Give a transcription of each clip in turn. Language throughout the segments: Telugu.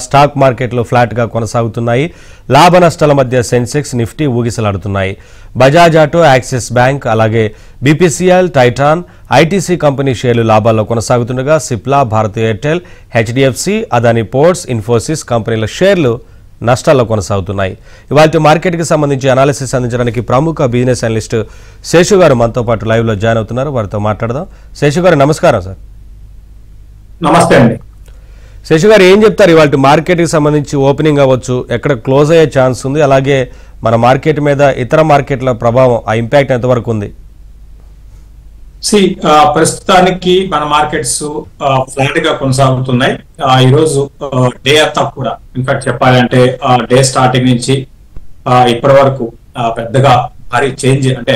స్టాక్ మార్కెట్లో ఫ్లాట్గా కొనసాగుతున్నాయి. లాభ నష్టాల మధ్య సెన్సెక్స్, నిఫ్టీ ఊగిసలాడుతున్నాయి. బజాజ్ ఆటో, యాక్సిస్ బ్యాంక్, అలాగే బీపీసీఎల్, టైటాన్, ఐటీసీ కంపెనీ షేర్లు లాభాల్లో కొనసాగుతుండగా సిప్లా, భారతీ ఎయిర్టెల్, హెచ్డిఎఫ్సి, అదాని పోర్ట్స్, ఇన్ఫోసిస్ కంపెనీల షేర్లు నష్టాల్లో కొనసాగుతున్నాయి. ఇవాళ మార్కెట్కి సంబంధించి అనాలిసిస్ అందించడానికి ప్రముఖ బిజినెస్ అనలిస్ట్ శేషు గారు మనతో పాటు లైవ్లో జాయిన్ అవుతున్నారు. వారితో మాట్లాడదాం. శేషు గారు నమస్కారం. సార్ నమస్తే అండి. శేషు గారు ఏం చెప్తారు ఇవాళ మార్కెట్కి సంబంధించి? ఓపెనింగ్ అవ్వచ్చు, ఎక్కడ క్లోజ్ అయ్యే ఛాన్స్ ఉంది, అలాగే మన మార్కెట్ మీద ఇతర మార్కెట్ల ప్రభావం, ఆ ఇంపాక్ట్ ఎంతవరకు ఉంది? ప్రస్తుతానికి మన మార్కెట్స్ ఫ్లాట్ గా కొనసాగుతున్నాయి. ఈ రోజు డే అంతా కూడా ఇన్ఫాక్ట్ చెప్పాలంటే డే స్టార్టింగ్ నుంచి ఇప్పటి వరకు పెద్దగా భారీ చేంజ్ అంటే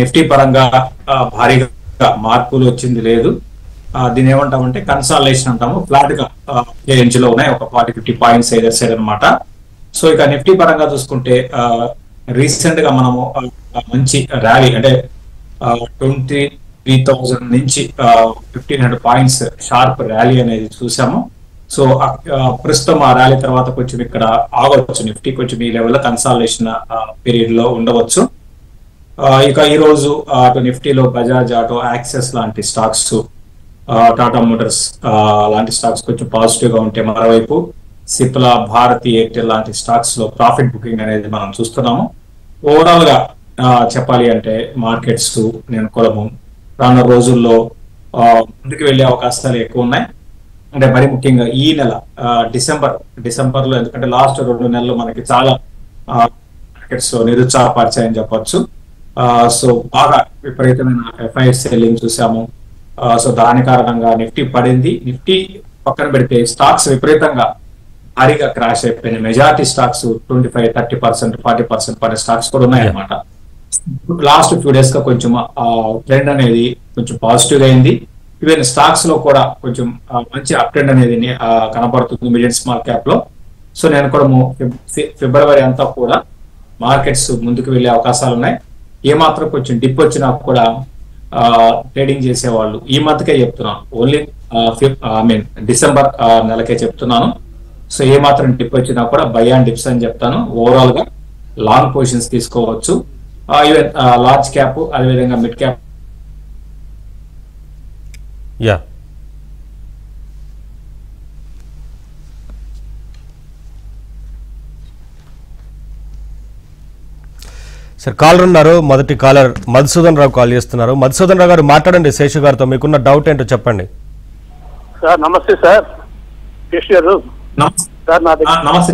నిఫ్టీ పరంగా భారీగా మార్పులు వచ్చింది లేదు. దీని ఏమంటామంటే కన్సాలిడేషన్ అంటాము. ఫ్లాట్ గా రేంజ్ లో ఉన్నాయి, ఒక 40-50 పాయింట్స్ ఎదర్ సైడ్ అనమాట. సో ఇక నిఫ్టీ పరంగా చూసుకుంటే రీసెంట్ గా మనము మంచి ర్యాలీ అంటే 23,000 నుంచి 1,500 పాయింట్స్ షార్ప్ ర్యాలీ అనేది చూసాము. సో ప్రస్తుతం ఆ ర్యాలీ తర్వాత కొంచెం ఇక్కడ ఆగవచ్చు, నిఫ్టీ కొంచెం ఈ లెవెల్ కన్సాలిడేషన్ పీరియడ్ లో ఉండవచ్చు. ఇక ఈ రోజు అటు నిఫ్టీలో బజాజ్ ఆటో, యాక్సెస్ లాంటి స్టాక్స్, టాటా మోటార్స్ లాంటి స్టాక్స్ కొంచెం పాజిటివ్ గా ఉంటే, మరోవైపు సిప్లా, భారతీ ఎయిర్టెల్ లాంటి స్టాక్స్ లో ప్రాఫిట్ బుకింగ్ అనేది మనం చూస్తున్నాము. ఓవరాల్ గా చెప్పాలి అంటే మార్కెట్స్ నేను కూడా రానున్న రోజుల్లో ముందుకు వెళ్లే అవకాశాలు ఎక్కువ ఉన్నాయి. అంటే మరి ముఖ్యంగా ఈ నెల డిసెంబర్ లో, ఎందుకంటే లాస్ట్ 2 నెలలు మనకి చాలా మార్కెట్స్ నిరుత్సాహపరిచాయని చెప్పొచ్చు. సో బాగా విపరీతమైన ఎఫ్ఐఎస్ సెల్లింగ్ చూసాము. సో దాని కారణంగా నిఫ్టీ పడింది. నిఫ్టీ పక్కన పెడితే స్టాక్స్ విపరీతంగా భారీగా క్రాష్ అయిపోయినాయి. మెజారిటీ స్టాక్స్ 25-30%, 40% పడే స్టాక్స్ కూడా ఉన్నాయన్నమాట. లాస్ట్ ఫ్యూ డేస్ గా కొంచెం ట్రెండ్ అనేది కొంచెం పాజిటివ్ అయింది. ఈవెన్ స్టాక్స్ లో కూడా కొంచెం మంచి అప్ ట్రెండ్ అనేది కనపడుతుంది మిడ్ అండ్ స్మాల్ క్యాప్ లో. సో నేను కూడా ఫిబ్రవరి అంతా కూడా మార్కెట్స్ ముందుకు వెళ్లే అవకాశాలు ఉన్నాయి. ఏమాత్రం కొంచెం డిప్ వచ్చినా కూడా ట్రేడింగ్ చేసేవాళ్ళు ఈ మంత్కే చెప్తున్నాను, ఓన్లీ డిసెంబర్ నెలకే చెప్తున్నాను. సో ఏ మాత్రం డిప్ వచ్చినా కూడా బై అండ్ డిప్స్ అని చెప్తాను. ఓవరాల్ గా లాంగ్ పొజిషన్స్ తీసుకోవచ్చు. ఈవెన్ లార్జ్ క్యాప్, అదేవిధంగా మిడ్ క్యాప్. సార్ కాలర్ ఉన్నారు. మొదటి కాలర్ మధుసూదన్ రావు కాల్ చేస్తున్నారు. మధుసూదన్ రావు గారు మాట్లాడండి శేషు గారితో, మీకున్న డౌట్ ఏంటో చెప్పండి. సార్ నమస్తే. సార్ శేషు గారు నమస్తే,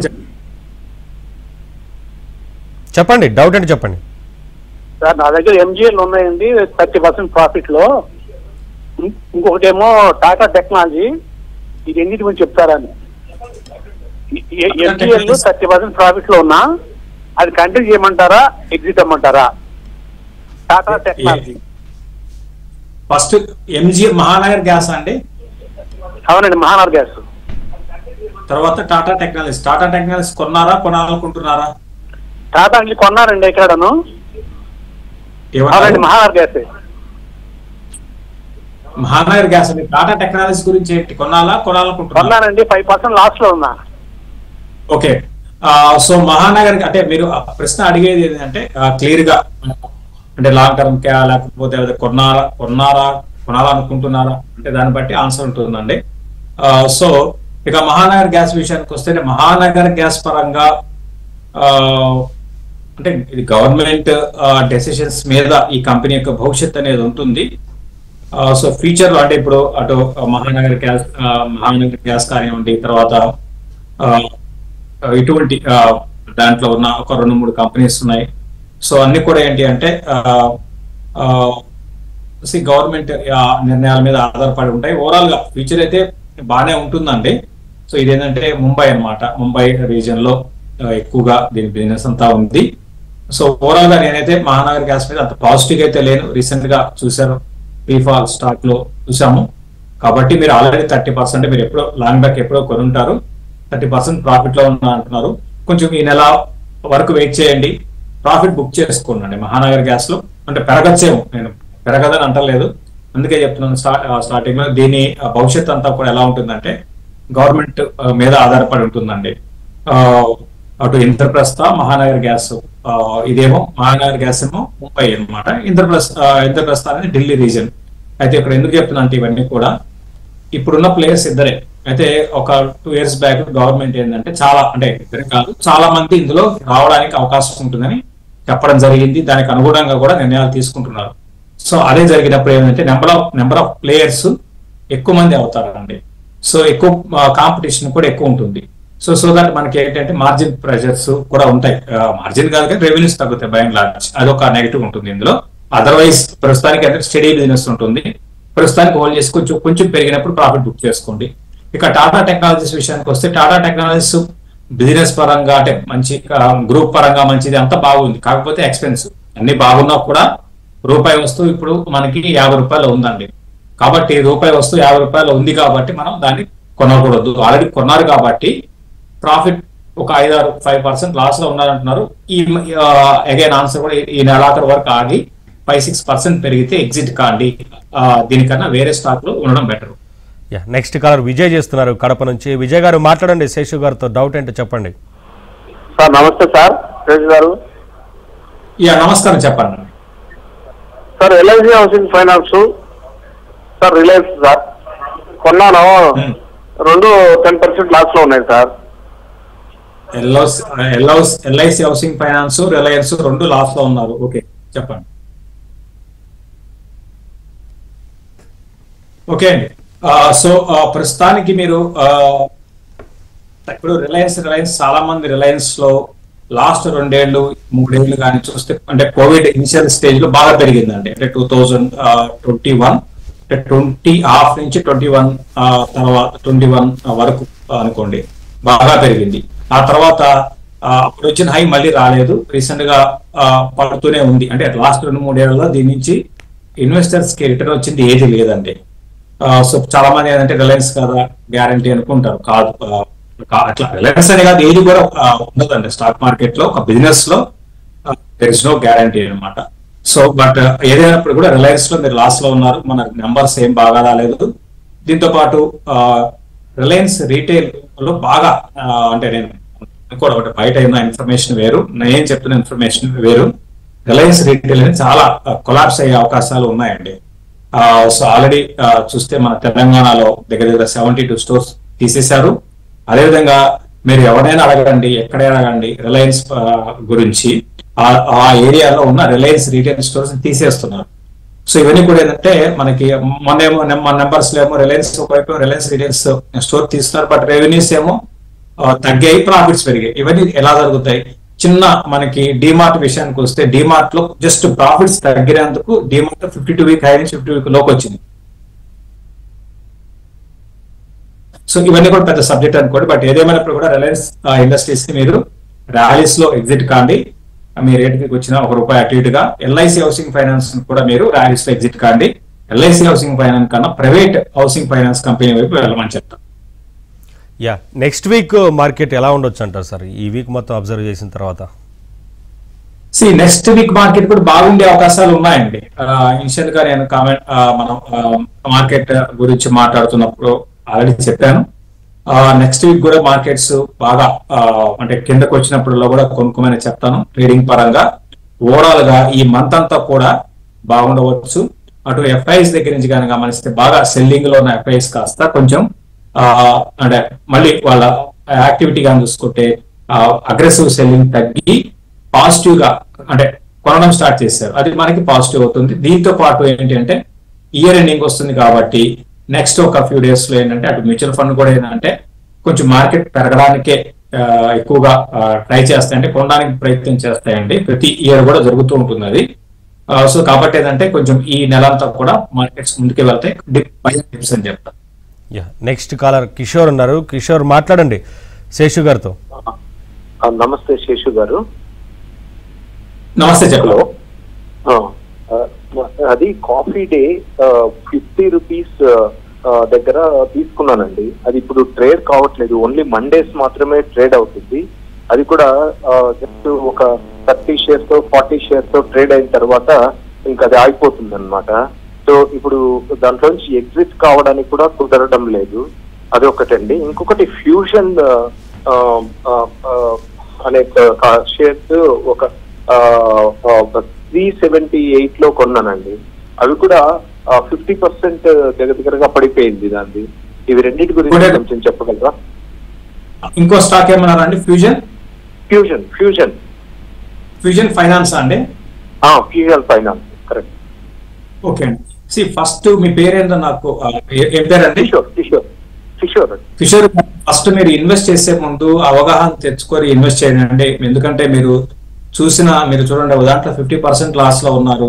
చెప్పండి డౌట్ ఏంటో చెప్పండి. సార్ నా దగ్గర ఎంజిఎల్ ఉన్నాయండి 30% ప్రాఫిట్ లో. ఇంకొకటేమో టాటా టెక్నాలజీ. ఇది ఎన్నిటి గురించి చెప్తారని. ఎంజిఎల్ 30% ప్రాఫిట్ లో ఉన్నా, అది కంటిన్యూ చేయమంటారా, ఎగ్జిట్ అమ్మంటారా? Tata technology first MG Mahanagar gas అండి. అవునండి, మహానగర్ గ్యాస్. తర్వాత టాటా టెక్నాలజీస్. టాటా టెక్నాలజీస్ కొన్నారా, కొనాలనుకుంటున్నారా? టాటా అండి కొన్నారండి ఎక్కడను. అవునండి, మహానగర్ గ్యాస్. మహానగర్ గ్యాస్ అండి. టాటా టెక్నాలజీస్ గురించి ఏంటి, కొనాలనుకుంటున్నారా? కొన్నానండి, 5% లాస్ లో ఉన్నా. ఓకే. సో మహానగర్ అంటే మీరు ప్రశ్న అడిగేది ఏంటంటే క్లియర్ గా అంటే లాంగ్ టర్మ్ కా లేకపోతే కొనాలనుకుంటున్నారా అంటే దాన్ని బట్టి ఆన్సర్ ఉంటుందండి. సో ఇక మహానగర్ గ్యాస్ విషయానికి వస్తే, మహానగర్ గ్యాస్ పరంగా అంటే ఇది గవర్నమెంట్ డెసిషన్స్ మీద ఈ కంపెనీ యొక్క భవిష్యత్ అనేది ఉంటుంది. సో ఫ్యూచర్ లో అంటే ఇప్పుడు అటు మహానగర్ గ్యాస్ కానివ్వండి, తర్వాత ఇటువంటి దాంట్లో ఉన్న ఒక 2-3 కంపెనీస్ ఉన్నాయి. సో అన్ని కూడా ఏంటి అంటే గవర్నమెంట్ నిర్ణయాల మీద ఆధారపడి ఉంటాయి. ఓవరాల్ గా ఫ్యూచర్ అయితే బాగానే ఉంటుందండి. సో ఇదేంటంటే ముంబై అన్నమాట, ముంబై రీజియన్ లో ఎక్కువగా దీని బిజినెస్ అంతా ఉంది. సో ఓవరాల్ గా నేనైతే మహానగర్ గ్యాస్ మీద అంత పాజిటివ్ అయితే లేను. రీసెంట్ గా చూసారు, ప్రీఫాల్ స్టాక్ లో చూసాము. కాబట్టి మీరు ఆల్రెడీ 30% మీరు ఎప్పుడో లాంగ్ బ్యాక్ ఎప్పుడో కొనుంటారు. 30% ప్రాఫిట్ లో ఉన్నా అంటున్నారు. కొంచెం ఈ నెల వరకు వెయిట్ చేయండి, ప్రాఫిట్ బుక్ చేసుకోండి మహానగర్ గ్యాస్ లో. అంటే పెరగచ్చేమో, నేను పెరగదని అంటలేదు, అందుకే చెప్తున్నాను స్టార్టింగ్ లో. దీని భవిష్యత్ అంతా కూడా ఎలా ఉంటుందంటే గవర్నమెంట్ మీద ఆధారపడి ఉంటుందండి. అటు ఇంద్రప్రస్థ, మహానగర్ గ్యాస్, ఇదేమో మహానగర్ గ్యాస్ ఏమో ముంబై అనమాట. ఇంద్రప్రస్థ అనేది ఢిల్లీ రీజన్. అయితే ఇక్కడ ఎందుకు చెప్తున్నా అంటే ఇవన్నీ కూడా ఇప్పుడున్న ప్లేయర్స్ ఇద్దరే. అయితే ఒక 2 years బ్యాక్ గవర్నమెంట్ ఏంటంటే ఇద్దరే కాదు, చాలా మంది ఇందులో రావడానికి అవకాశం ఉంటుందని చెప్పడం జరిగింది. దానికి అనుగుణంగా కూడా నిర్ణయాలు తీసుకుంటున్నారు. సో అదే జరిగినప్పుడు ఏంటంటే నెంబర్ ఆఫ్ ప్లేయర్స్ ఎక్కువ మంది అవుతారండి. సో ఎక్కువ కాంపిటీషన్ కూడా ఎక్కువ ఉంటుంది. సో దట్ మనకి ఏంటంటే మార్జిన్ ప్రెషర్స్ కూడా ఉంటాయి. మార్జిన్ కాదు కానీ రెవెన్యూస్ తగ్గుతాయి బై అండ్ లార్జ్. అదొక నెగిటివ్ ఉంటుంది ఇందులో. అదర్వైజ్ ప్రస్తుతానికి అంటే స్టడీ బిజినెస్ ఉంటుంది. ప్రస్తుతానికి హోల్డ్ చేసి కొంచెం పెరిగినప్పుడు ప్రాఫిట్ బుక్ చేసుకోండి. ఇక టాటా టెక్నాలజీస్ విషయానికి వస్తే, టాటా టెక్నాలజీస్ బిజినెస్ పరంగా అంటే మంచి, గ్రూప్ పరంగా మంచిది, అంతా బాగుంది. కాకపోతే ఎక్స్పెన్సివ్. అన్ని బాగున్నా కూడా రూపాయి వస్తువు ఇప్పుడు మనకి 50 రూపాయలు ఉందండి. కాబట్టి రూపాయి వస్తువు 50 రూపాయలు ఉంది కాబట్టి మనం దాన్ని కొనకూడదు. ఆల్రెడీ కొన్నారు కాబట్టి ప్రాఫిట్ ఒక 5% లాస్ లో ఉన్నారంటున్నారు. ఈ అగైన్ ఆన్సర్ కూడా ఈ నెలాఖరు వరకు ఆగి 5-6% పెరిగితే ఎగ్జిట్ కాండి. దీనికన్నా వేరే స్టాక్ లో ఉండడం బెటర్. నెక్స్ట్ కాలర్ విజయ్ చేస్తున్నారు కడప నుంచి. విజయ్ గారు మాట్లాడండి, శేషు గారితో డౌట్ ఏంటో చెప్పండి. సార్ నమస్తే సార్, శేషు గారు. నమస్కారం, చెప్పండి sir. LIC housing finance sir, Reliance sir కొన్నాను, 2 10% లాస్ లో ఉన్నాయి sir. LIC housing finance, Reliance 2 loss లో ఉన్నారు. ఓకే, చెప్పండి. ఓకే అండి. సో ప్రస్తుతానికి మీరు ఇప్పుడు రిలయన్స్ చాలా మంది రిలయన్స్ లో లాస్ట్ 2-3 ఏళ్ళు కానీ చూస్తే అంటే కోవిడ్ ఇనిషియల్ స్టేజ్ లో బాగా పెరిగిందండి. అంటే 2021 హాఫ్ నుంచి 21 తర్వాత 21 వరకు అనుకోండి బాగా పెరిగింది. ఆ తర్వాత అప్పుడు వచ్చిన హై మళ్ళీ రాలేదు, రీసెంట్ గా పడుతూనే ఉంది. అంటే లాస్ట్ 2-3 ఏళ్లలో దీని నుంచి ఇన్వెస్టర్స్ కి రిటర్న్ వచ్చింది ఏది లేదండి. సో చాలా మంది ఏంటంటే రిలయన్స్ కదా గ్యారంటీ అనుకుంటారు. కాదు, అట్లా రిలయన్స్ అనే కాదు, ఏది కూడా ఉండదండి స్టాక్ మార్కెట్ లో. ఒక బిజినెస్ లో దెర్ ఇస్ నో గ్యారంటీ అనమాట. సో బట్ ఏదైనప్పుడు కూడా రిలయన్స్ లో మీరు లాస్ లో ఉన్నారు. మన నెంబర్స్ ఏం బాగా రాలేదు. దీంతో పాటు రిలయన్స్ రీటైల్ లో బాగా అంటే నేను కూడా ఒకటి బయట అయిన ఇన్ఫర్మేషన్ వేరు, నేను చెప్తున్న ఇన్ఫర్మేషన్ వేరు. రిలయన్స్ రీటైల్ అనేది చాలా కొలాప్స్ అయ్యే అవకాశాలు ఉన్నాయండి. సో ఆల్రెడీ చూస్తే మన తెలంగాణలో దగ్గర 72 స్టోర్స్ తీసేశారు. అదేవిధంగా మీరు ఎవరైనా అడగండి, ఎక్కడైనా అడగండి రిలయన్స్ గురించి, ఆ ఏరియాలో ఉన్న రిలయన్స్ రీటైల్ స్టోర్స్ తీసేస్తున్నారు. సో ఇవన్నీ కూడా ఏంటంటే మనకి మన నెంబర్స్ లో ఏమో రిలయన్స్ ఒకవైపు రిలయన్స్ రీటైల్స్ స్టోర్ తీస్తున్నారు, బట్ రెవెన్యూస్ ఏమో తగ్గాయి, ప్రాఫిట్స్ పెరిగాయి. ఇవన్నీ ఎలా జరుగుతాయి? చిన్న మనకి డిమార్ట్ విషయానికి వస్తే, డిమార్ట్ లో జస్ట్ ప్రాఫిట్స్ తగ్గినందుకు డిమార్ట్ 52 వీక్ హై నుంచి 50 వీక్ లోకి వచ్చింది. సో ఇవన్నీ కూడా పెద్ద సబ్జెక్ట్ అనుకోండి. బట్ ఏదేమైనప్పుడు కూడా రిలయన్స్ ఇండస్ట్రీస్ కి మీరు ర్యాలీస్ లో ఎగ్జిట్ కాండి. మీ రేటుకి వచ్చిన ₹1 అటు ఇటుగా. ఎల్ఐసి హౌసింగ్ ఫైనాన్స్ కూడా మీరు ర్యాలీస్ లో ఎగ్జిట్ కాండి. ఎల్ఐసి హౌసింగ్ ఫైనాన్స్ కన్నా ప్రైవేట్ హౌసింగ్ ఫైనాన్స్ కంపెనీ వైపు వెళ్ళమని చెప్తాం. నెక్స్ట్ వీక్ మార్కెట్ ఎలా ఉండొచ్చు అంటారు సార్, ఈ వీక్ మొత్తం అబ్జర్వ్ చేసిన తర్వాత? నెక్స్ట్ వీక్ మార్కెట్ కూడా బాగుండే అవకాశాలు ఉన్నాయండి. ఇనిషియల్ గా నేను మనం మార్కెట్ గురించి మాట్లాడుతున్నప్పుడు ఆల్రెడీ చెప్పాను. నెక్స్ట్ వీక్ కూడా మార్కెట్స్ బాగా అంటే కిందకు వచ్చినప్పుడు కూడా కొనుక్కోమని చెప్తాను. ట్రేడింగ్ పరంగా ఓవరాల్ గా ఈ మంత్ అంతా కూడా బాగుండవచ్చు. అటు ఎఫ్ఐఎస్ దగ్గర నుంచి కానీ గమనిస్తే బాగా సెల్లింగ్ లో ఉన్న ఎఫ్ఐఎస్ కాస్త కొంచెం అంటే మళ్ళీ వాళ్ళ యాక్టివిటీ గా చూసుకుంటే అగ్రెసివ్ సెల్లింగ్ తగ్గి పాజిటివ్ గా అంటే కొనడం స్టార్ట్ చేశారు. అది మనకి పాజిటివ్ అవుతుంది. దీంతో పాటు ఏంటి అంటే ఇయర్ ఎండింగ్ వస్తుంది కాబట్టి నెక్స్ట్ ఒక ఫ్యూ డేస్ లో ఏంటంటే అటు మ్యూచువల్ ఫండ్ కూడా ఏంటంటే కొంచెం మార్కెట్ పెరగడానికే ఎక్కువగా ట్రై చేస్తాయంటే కొనడానికి ప్రయత్నం చేస్తాయండి. ప్రతి ఇయర్ కూడా జరుగుతూ ఉంటుంది అది. సో కాబట్టి ఏంటంటే కొంచెం ఈ నెల అంతా కూడా మార్కెట్స్ ముందుకు వెళ్తాయి. డిప్స్ అని చెప్తాను. నెక్స్ట్ కాలర్ కిషోర్ ఉన్నారు. కిషోర్ మాట్లాడండి శేషు గారితో. నమస్తే శేషు గారు. నమస్తే. చెప్పలో అది కాఫీ డే 50 రూపీస్ దగ్గర తీసుకున్నానండి. అది ఇప్పుడు ట్రేడ్ కావట్లేదు, ఓన్లీ మండేస్ మాత్రమే ట్రేడ్ అవుతుంది. అది కూడా జస్ట్ ఒక 30 షేర్స్ 40 షేర్స్ ట్రేడ్ అయిన తర్వాత ఇంకా అది ఆగిపోతుంది అనమాట. సో ఇప్పుడు దాంట్లో నుంచి ఎగ్జిట్ కావడానికి కూడా కుదరడం లేదు. అది ఒకటండి. ఇంకొకటి ఫ్యూజన్ అనే షేర్స్ ఒక 378 లో కొన్నానండి. అవి కూడా 50% దగ్గరగా పడిపోయింది దాన్ని. ఇవి రెండింటి గురించి కొంచెం చెప్పగలరా? ఇంకో స్టాక్ ఏమన్నారండి? ఫ్యూజన్ ఫైనాన్స్ అండి. Fusion finance, correct. ఓకే అండి. ఫస్ట్ మీ పేరేంటో నాకు ఏం పేరండి? కిషోర్. ఫస్ట్ మీరు ఇన్వెస్ట్ చేసే ముందు అవగాహన తెచ్చుకొని ఇన్వెస్ట్ చేయండి. ఎందుకంటే మీరు చూడండి దాంట్లో 50% లాస్ లో ఉన్నారు.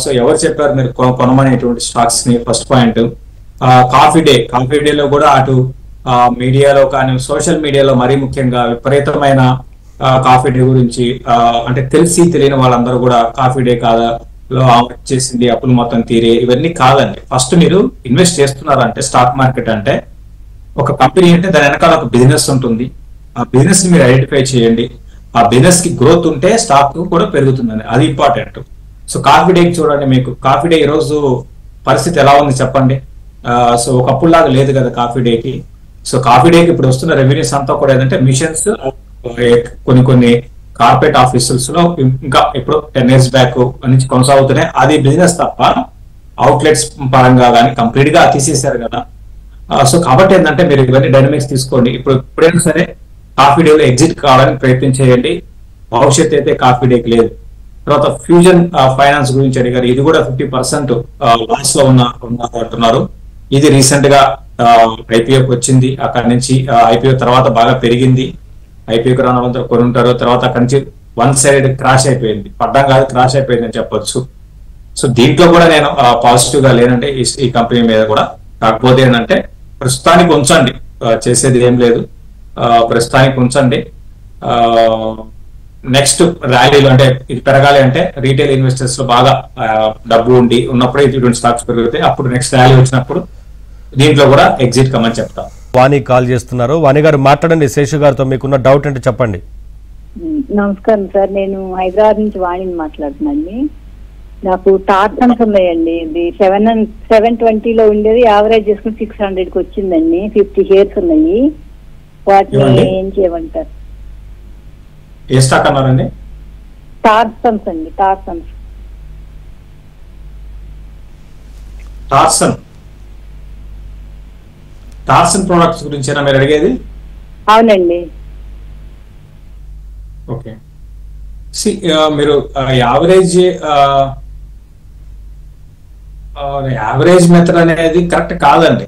సో ఎవరు చెప్పారు మీరు కొనమనేటువంటి స్టాక్స్ ని? First point. కాఫీ డేలో కూడా అటు మీడియాలో కానీ సోషల్ మీడియాలో మరీ ముఖ్యంగా విపరీతమైన కాఫీ డే గురించి అంటే తెలియని వాళ్ళందరూ కూడా కాఫీ డే కాదా చేసింది, అప్పులు మొత్తం తీరే, ఇవన్నీ కాదండి. ఫస్ట్ మీరు ఇన్వెస్ట్ చేస్తున్నారంటే స్టాక్ మార్కెట్ అంటే ఒక కంపెనీ అంటే దాని వెనకాల ఒక బిజినెస్ ఉంటుంది. ఆ బిజినెస్ ని మీరు ఐడెంటిఫై చేయండి. ఆ బిజినెస్ కి గ్రోత్ ఉంటే స్టాక్ కూడా పెరుగుతుందండి, అది ఇంపార్టెంట్. సో కాఫీ డేకి చూడండి, మీకు కాఫీ డే ఈ రోజు పరిస్థితి ఎలా ఉంది చెప్పండి. సో ఒకప్పుడు లాగా లేదు కదా కాఫీ డేకి. సో కాఫీ డేకి ఇప్పుడు వస్తున్న రెవెన్యూస్ అంతా కూడా ఏంటంటే మిషన్స్, కొన్ని కార్పొరేట్ ఆఫీసెస్ లో ఇంకా ఇప్పుడు 10 years బ్యాక్ నుంచి కొనసాగుతున్నాయి. అది బిజినెస్ తప్ప అవుట్లెట్స్ పరంగా కానీ కంప్లీట్ గా తీసేశారు కదా. సో కాబట్టి ఏంటంటే మీరు ఇవన్నీ డైనమిక్స్ తీసుకోండి. ఇప్పుడైనా సరే కాఫీ డేలో ఎగ్జిట్ కావాలని ప్రయత్నం చేయండి. భవిష్యత్తు అయితే కాఫీ డేకి లేదు. తర్వాత ఫ్యూజన్ ఫైనాన్స్ గురించి అడిగారు. ఇది కూడా 50% లాస్ లో అంటున్నారు. ఇది రీసెంట్ గా ఐపీఓకి వచ్చింది. అక్కడి నుంచి ఐపీఓ తర్వాత బాగా పెరిగింది. ఐపీఓకి రానంతా కొని ఉంటారు. తర్వాత అక్కడి నుంచి వన్ సైడ్ క్రాష్ అయిపోయింది. పడ్డం కాదు, క్రాష్ అయిపోయింది అని చెప్పొచ్చు. సో దీంట్లో కూడా నేను పాజిటివ్ గా లేనంటే ఈ కంపెనీ మీద కూడా. కాకపోతే ఏంటంటే ప్రస్తుతానికి ఉంచండి, చేసేది ఏం లేదు. ప్రస్తుతానికి ఉంచండి. నెక్స్ట్ ర్యాలీలో అంటే ఇది పెరగాలి అంటే రీటైల్ ఇన్వెస్టర్స్ లో బాగా డబ్బు ఉన్నప్పుడే ఇటువంటి స్టాక్స్ పెరుగుతాయి. అప్పుడు నెక్స్ట్ ర్యాలీ వచ్చినప్పుడు దీంట్లో కూడా ఎగ్జిట్ కమని చెప్తాం. వాణి కాల్ చేస్తున్నారు. వాణి గారు మాట్లాడండి, శేషు గారితో మీకున్న డౌట్ అంటే చెప్పండి. నమస్కారం సార్, నేను హైదరాబాద్ నుంచి వాణిని మాట్లాడుతున్నాను. నాకు టార్టన్స్ ఉన్నాయండి. ఇది 720 ఉండేది, యావరేజ్ చేసుకుని 600కి వచ్చిందండి. 50 షేర్స్ ఉన్నాయి. వాటిని ఏం చేయమంటారు? ఏ స్టాక్ అన్నారండి? టార్సన్స్ అండి. టార్సన్ ప్రొడక్ట్స్ గురించేనా మీరు అడిగేది? అవునండి. ఓకే. మీరు యావరేజ్ మెథడ్ అనేది కరెక్ట్ కాదండి.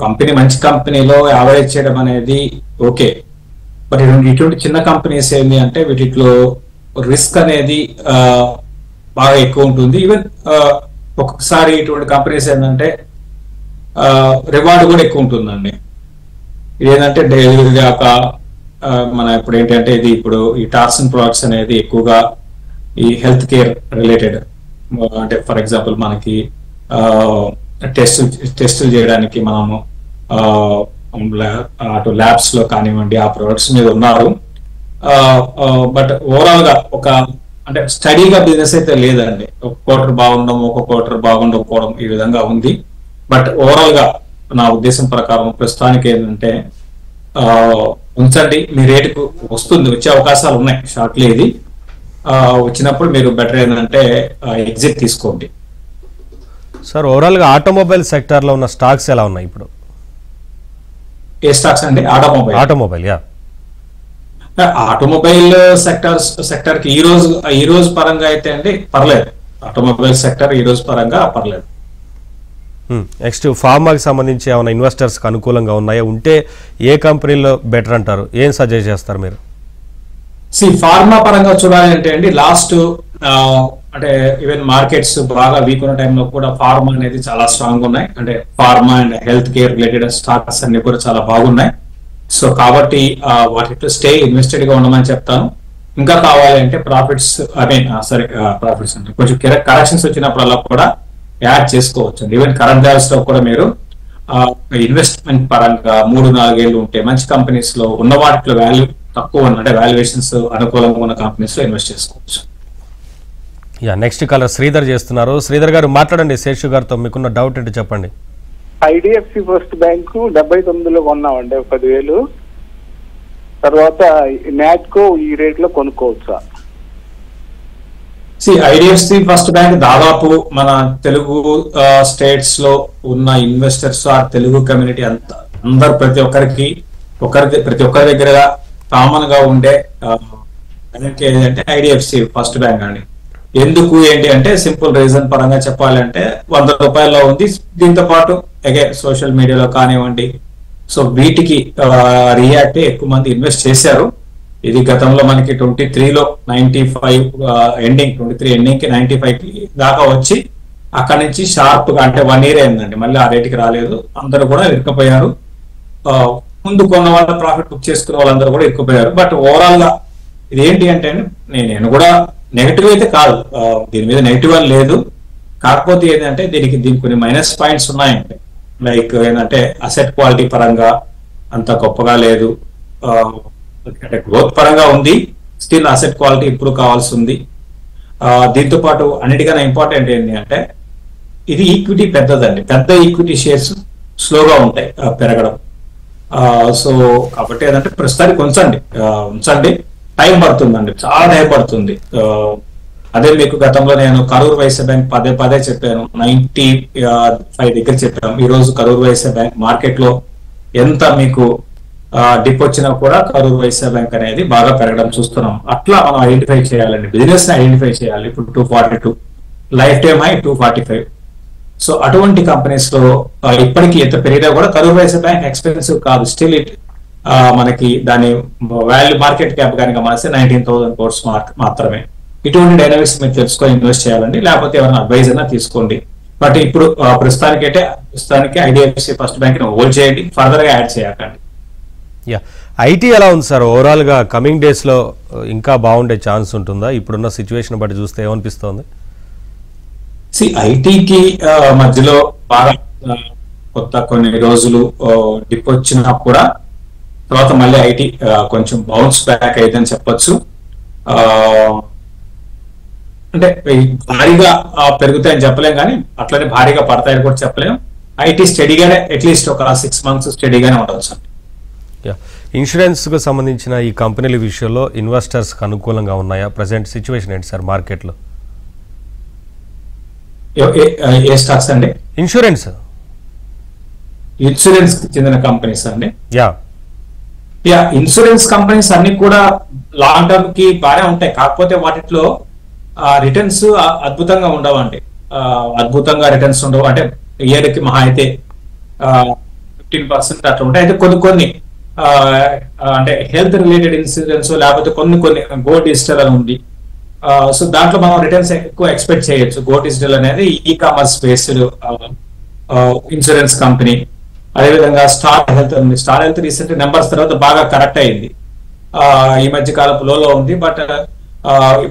కంపెనీ మంచి కంపెనీలో యావరేజ్ చేయడం అనేది ఓకే. బట్ ఇటువంటి చిన్న కంపెనీస్ ఏంటి అంటే వీటిలో రిస్క్ అనేది బాగా ఎక్కువ ఉంటుంది. ఈవెన్ ఒక్కొక్కసారి ఇటువంటి కంపెనీస్ ఏంటంటే రివార్డ్ కూడా ఎక్కువ ఉంటుందండి. ఇదేంటంటే డైలీగా మన ఇప్పుడు ఏంటంటే ఇది ఇప్పుడు ఈ టార్సన్ ప్రొడక్ట్స్ అనేది ఎక్కువగా ఈ హెల్త్ కేర్ రిలేటెడ్. అంటే ఫర్ ఎగ్జాంపుల్ మనకి టెస్టులు చేయడానికి మనము అటు ల్యాబ్స్ లో కానివ్వండి ఆ ప్రొడక్ట్స్ మీద ఉన్నారు. బట్ ఓవరాల్ గా ఒక అంటే స్టడీగా బిజినెస్ అయితే లేదండి. ఒక క్వార్టర్ బాగుండడం, ఒక క్వార్టర్ బాగుండకపోవడం ఈ విధంగా ఉంది. బట్ ఓవరాల్ గా నా ఉద్దేశం ప్రకారం ప్రస్తుతానికి ఏంటంటే ఉంచండి. మీ రేటుకు వచ్చే అవకాశాలు ఉన్నాయి షార్ట్లీ. ఇది వచ్చినప్పుడు మీరు బెటర్ ఏంటంటే ఎగ్జిట్ తీసుకోండి. సార్ ఓవరాల్ గా ఆటోమొబైల్ సెక్టర్ లో ఉన్న స్టాక్స్ ఎలా ఉన్నాయి ఇప్పుడు? ఏ స్టాక్స్ అండి? ఆటోమొబైల్ సెక్టర్ కి ఈ రోజు పరంగా అయితే అండి పర్లేదు. ఆటోమొబైల్ సెక్టర్ ఈ రోజు పరంగా పర్లేదు. నెక్స్ట్ ఫార్మాకి సంబంధించి ఏమైనా ఇన్వెస్టర్స్ కి అనుకూలంగా ఉన్నాయా? ఉంటే ఏ కంపెనీలో బెటర్ అంటారు? ఏం సజెస్ట్ చేస్తారు మీరు? ఫార్మా పరంగా చూడాలి అంటే అండి లాస్ట్ అంటే ఈవెన్ మార్కెట్స్ బాగా వీక్ ఉన్న టైంలో కూడా ఫార్మా అనేది చాలా స్ట్రాంగ్ ఉన్నాయి. అంటే pharma and health care related stocks అన్ని కూడా చాలా బాగున్నాయి. సో కాబట్టి వాటిలో స్టే ఇన్వెస్టెడ్ గా ఉండమని చెప్తాను. ఇంకా కావాలి అంటే ప్రాఫిట్స్ అంటే కొంచెం కరెక్షన్స్ వచ్చినప్పుడల్లా కూడా యాడ్ చేసుకోవచ్చు. ఈవెన్ కరెంట్ లెవెల్స్ లో కూడా మీరు ఇన్వెస్ట్మెంట్ పరంగా 3-4 ఏళ్ళు ఉంటే మంచి కంపెనీస్ లో ఉన్న వాటిలో వాల్యూ తక్కువ అంటే వాల్యుయేషన్స్ అనుకూలంగా ఉన్న కంపెనీస్ లో ఇన్వెస్ట్ చేసుకోవచ్చు. నెక్స్ట్ కాలర్ శ్రీధర్ చేస్తున్నారు. శ్రీధర్ గారు మాట్లాడండి, శేషు గారితో మీకున్న డౌట్ ఏంటి చెప్పండి. ఐడిఎఫ్సి ఫస్ట్ బ్యాంకు 79లో కొన్నామండి 10,000. తర్వాత నాట్కో ఈ రేట్ లో కొనుక్కోవచ్చా? ఐడిఎఫ్సి ఫస్ట్ బ్యాంక్ దాదాపు మన తెలుగు స్టేట్స్ లో ఉన్న ఇన్వెస్టర్స్ ఆర్ తెలుగు కమ్యూనిటీ అంతా అందరు ప్రతి ఒక్కరి దగ్గర కామన్ గా ఉండే బ్యాంక్ ఏంటంటే ఐడిఎఫ్సి ఫస్ట్ బ్యాంక్ అండి. ఎందుకు ఏంటి అంటే సింపుల్ రీజన్ పరంగా చెప్పాలంటే 100 రూపాయల్లో ఉంది. దీంతో పాటు సోషల్ మీడియాలో కానివ్వండి, సో వీటికి రియాక్ట్ ఎక్కువ మంది ఇన్వెస్ట్ చేశారు. ఇది గతంలో మనకి 23లో 95 ఎండింగ్ 23 ఎండింగ్ కి 95 దాకా వచ్చి అక్కడి నుంచి షార్ప్ గా అంటే 1 year అయిందండి, మళ్ళీ ఆ రేటుకి రాలేదు. అందరూ కూడా ఇరుక్కుపోయారు. ముందు కొన్న వాళ్ళ ప్రాఫిట్ బుక్ చేసుకున్న వాళ్ళందరూ కూడా ఇరుక్కుపోయారు. బట్ ఓవరాల్ గా ఇది ఏంటి అంటే నేను కూడా నెగిటివ్ అయితే కాదు, దీని మీద నెగిటివ్ అని లేదు. కాకపోతే ఏంటంటే దీనికి కొన్ని మైనస్ పాయింట్స్ ఉన్నాయండి. లైక్ ఏంటంటే అసెట్ క్వాలిటీ పరంగా అంత గొప్పగా లేదు, అంటే గ్రోత్ పరంగా ఉంది, స్టిల్ అసెట్ క్వాలిటీ ఇంప్రూవ్ కావాల్సి ఉంది. దీంతో పాటు అన్నిటికన్నా ఇంపార్టెంట్ ఏంటి అంటే ఇది ఈక్విటీ పెద్దదండి, పెద్ద ఈక్విటీ షేర్స్ స్లోగా ఉంటాయి పెరగడం. సో కాబట్టి ఏంటంటే ప్రస్తుతానికి ఉంచండి, టైం పడుతుందండి, చాలా టైం పడుతుంది. అదే మీకు గతంలో నేను కరూర్ వైశ్య బ్యాంక్ పదే చెప్పాను, 95 దగ్గర చెప్పాను. ఈ రోజు కరూర్ వైశ్య బ్యాంక్ మార్కెట్ లో ఎంత మీకు డిప్ వచ్చినా కూడా కరూర్ వైశ్య బ్యాంక్ అనేది బాగా పెరగడం చూస్తున్నాం. అట్లా మనం ఐడెంటిఫై చేయాలండి, బిజినెస్ ని ఐడెంటిఫై చేయాలి. ఇప్పుడు 242 లైఫ్ టైమ్ హై 245. సో అటువంటి కంపెనీస్ లో ఇప్పటికీ ఎంత పెరిగినా కూడా కరూర్ వైశ్య బ్యాంక్ ఎక్స్పెన్సివ్ కాదు, స్టిల్ ఇట్ మనకి దాని వాల్యూ మార్కెట్ క్యాప్ కనుక గమనిస్తే 19,000 crores మాత్రమే. ఇటువంటి డైనామిక్స్ మీరు తెలుసుకొని ఇన్వెస్ట్ చేయాలండి, లేకపోతే ఎవరైనా అడ్వైజ్ అయినా తీసుకోండి. బట్ ఇప్పుడు ప్రస్తుతానికి ఐడిఎఫ్సి ఫస్ట్ బ్యాంక్ ని హోల్డ్ చేయండి, ఫర్దర్ గా యాడ్ చేయకండి. ఐటీ ఎలా ఉంది సార్? ఓవరాల్ గా కమింగ్ డేస్ లో ఇంకా బాగుండే ఛాన్స్ ఉంటుందా? ఇప్పుడున్న సిచ్యువేషన్ బట్టి చూస్తే ఏమనిపిస్తోంది? ఐటీకి మధ్యలో బాగా కొత్త కొన్ని రోజులు డిప్ వచ్చినా కూడా తర్వాత మళ్ళీ ఐటీ కొంచెం బౌన్స్ బ్యాక్ అయిందని చెప్పొచ్చు. అంటే భారీగా పెరుగుతాయని చెప్పలేం, కానీ అట్లనే భారీగా పడతాయని కూడా చెప్పలేం. ఐటీ స్టడీగానే అట్లీస్ట్ ఒక 6 months స్టడీగానే ఉండవచ్చు. ఇన్సూరెన్స్ కు సంబంధించిన ఈ కంపెనీల విషయంలో ఇన్వెస్టర్స్ కు అనుకూలంగా ఉన్నాయా? ప్రెసెంట్ సిచ్యువేషన్ ఏంటి సార్ మార్కెట్ లో? ఏ స్టాక్స్ అండి? ఇన్సూరెన్స్ చెందిన కంపెనీస్ అండి. ఇన్సూరెన్స్ కంపెనీస్ అన్ని కూడా లాంగ్ టర్మ్ కి బాగానే ఉంటాయి. కాకపోతే వాటిలో రిటర్న్స్ అద్భుతంగా ఉండవండి, అద్భుతంగా రిటర్న్స్ ఉండవు. అంటే ఇయర్ కి మహా అయితే 15% అట్లా ఉంటాయి. అయితే కొన్ని అంటే హెల్త్ రిలేటెడ్ ఇన్సూరెన్స్, లేకపోతే కొన్ని గో డిజిటల్ అని ఉంది. సో దాంట్లో మనం రిటర్న్స్ ఎక్కువ ఎక్స్పెక్ట్ చేయొచ్చు. గో డిజిటల్ అనేది e commerce based insurance company. అదేవిధంగా స్టార్ హెల్త్ ఉంది. స్టార్ హెల్త్ రీసెంట్ నెంబర్స్ తర్వాత బాగా కరెక్ట్ అయింది, ఈ మధ్య కాలపు లోలో ఉంది. బట్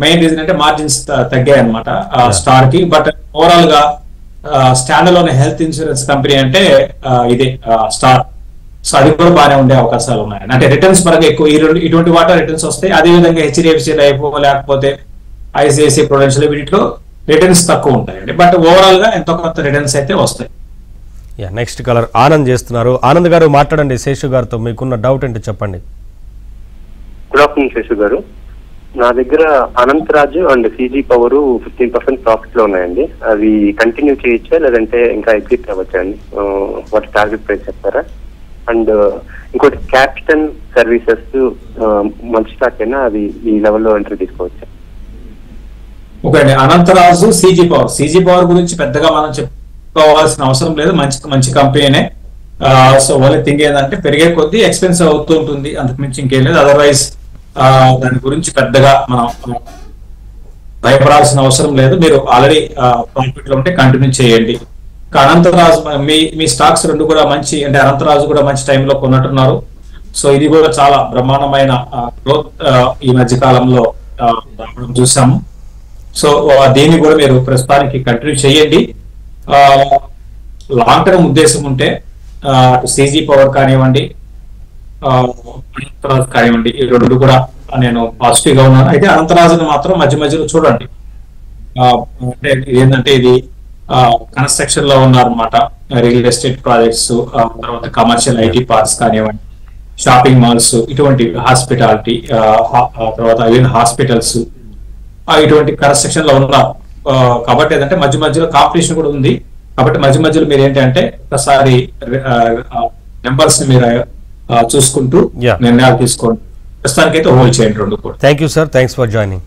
మెయిన్ రీజన్ అంటే మార్జిన్స్ తగ్గాయి అనమాట స్టార్ కి. బట్ ఓవరాల్ గా stand alone health insurance company అంటే ఇదే స్టార్. సో అది కూడా బాగానే ఉండే అవకాశాలు ఉన్నాయి. అంటే రిటర్న్స్ పరంగా ఎక్కువ ఇటువంటి వాటర్ రిటర్న్స్ వస్తాయి. అదేవిధంగా హెచ్డిఎఫ్సి లైఫ్ లేకపోతే ఐసిఐసిఐ ప్రొడెన్షియల్ వీటిలో రిటర్న్స్ తక్కువ ఉంటాయండి. బట్ ఓవరాల్ గా ఎంతో కొంత రిటర్న్స్ అయితే వస్తాయి. నెక్స్ట్ కలర్ ఆనంద్ చేస్తున్నారు. ఆనంద్ గారు మాట్లాడండి శేషు గారితో, మీకున్న డౌట్ ఏంటో చెప్పండి. గుడ్ ఆఫ్టర్నూన్ శేషు గారు. నా దగ్గర Anantaraju and CG power 15% profit లో ఉన్నాయండి. అవి కంటిన్యూ చేయొచ్చా లేదంటే ఇంకా ఎగ్జిట్ అవ్వచ్చా అండి? వాటి టార్గెట్ ప్రైస్ చెప్తారా? అండ్ ఇంకోటి క్యాపిటల్ సర్వీసెస్ మంచి స్టాక్ అయినా అది ఈ లెవెల్లో ఎంట్రీ తీసుకోవచ్చా? ఓకే అండి. అనంతరాజు, సీజీ పవర్ గురించి పెద్దగా మనం చెప్పుకోవాల్సిన అవసరం లేదు, మంచి కంపెనీనే. సో ఓన్లీ థింగ్ ఏంటంటే పెరిగే కొద్దీ ఎక్స్పెన్సివ్ అవుతూ ఉంటుంది, అంతకుమించి ఇంకేం లేదు. అదర్వైజ్ దాని గురించి పెద్దగా మనం భయపడాల్సిన అవసరం లేదు. మీరు ఆల్రెడీ ప్రాఫిట్ లో ఉంటే కంటిన్యూ చేయండి. అనంతరాజు మీ స్టాక్స్ రెండు కూడా మంచి, అంటే అనంతరాజు కూడా మంచి టైంలో కొన్నట్టున్నారు. సో ఇది కూడా చాలా బ్రహ్మాండమైన గ్రోత్ ఈ మధ్య కాలంలో రావడం చూసాము. సో దీన్ని కూడా మీరు ప్రస్తుతానికి కంటిన్యూ చేయండి. లాంగ్ టర్మ్ ఉద్దేశం ఉంటే సీజీ పవర్ కానివ్వండి, అనంతరాజు కానివ్వండి, ఈ రెండు కూడా నేను పాజిటివ్ గా ఉన్నాను. అయితే అనంతరాజుని మాత్రం మధ్య మధ్యలో చూడండి. అంటే ఏంటంటే ఇది కన్స్ట్రక్షన్ లో ఉన్నారనమాట. రియల్ ఎస్టేట్ ప్రాజెక్ట్స్, తర్వాత కమర్షియల్ ఐటీ పార్క్స్ కానివ్వండి, షాపింగ్ మాల్స్, ఇటువంటి హాస్పిటాలిటీ, తర్వాత ఈవెన్ హాస్పిటల్స్, ఇటువంటి కన్స్ట్రక్షన్ లో ఉన్న కాబట్టి ఏంటంటే మధ్య మధ్యలో కాంపిటీషన్ కూడా ఉంది. కాబట్టి మధ్య మధ్యలో మీరు ఏంటంటే ఒకసారి నెంబర్స్ ని మీరు చూసుకుంటూ నిర్ణయాలు తీసుకోండి. ప్రస్తుతానికైతే హోల్డ్ చేయండి రెండు కూడా. Thank you sir, thanks for joining.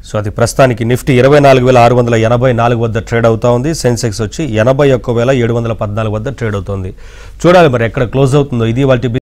So అది ప్రస్తుతానికి నిఫ్టీ 24,684 వద్ద ట్రేడ్ అవుతా ఉంది. సెన్సెక్స్ వచ్చి 81,714 వద్ద ట్రేడ్ అవుతుంది. చూడాలి మరి ఎక్కడ క్లోజ్ అవుతుందో. ఇది వాటి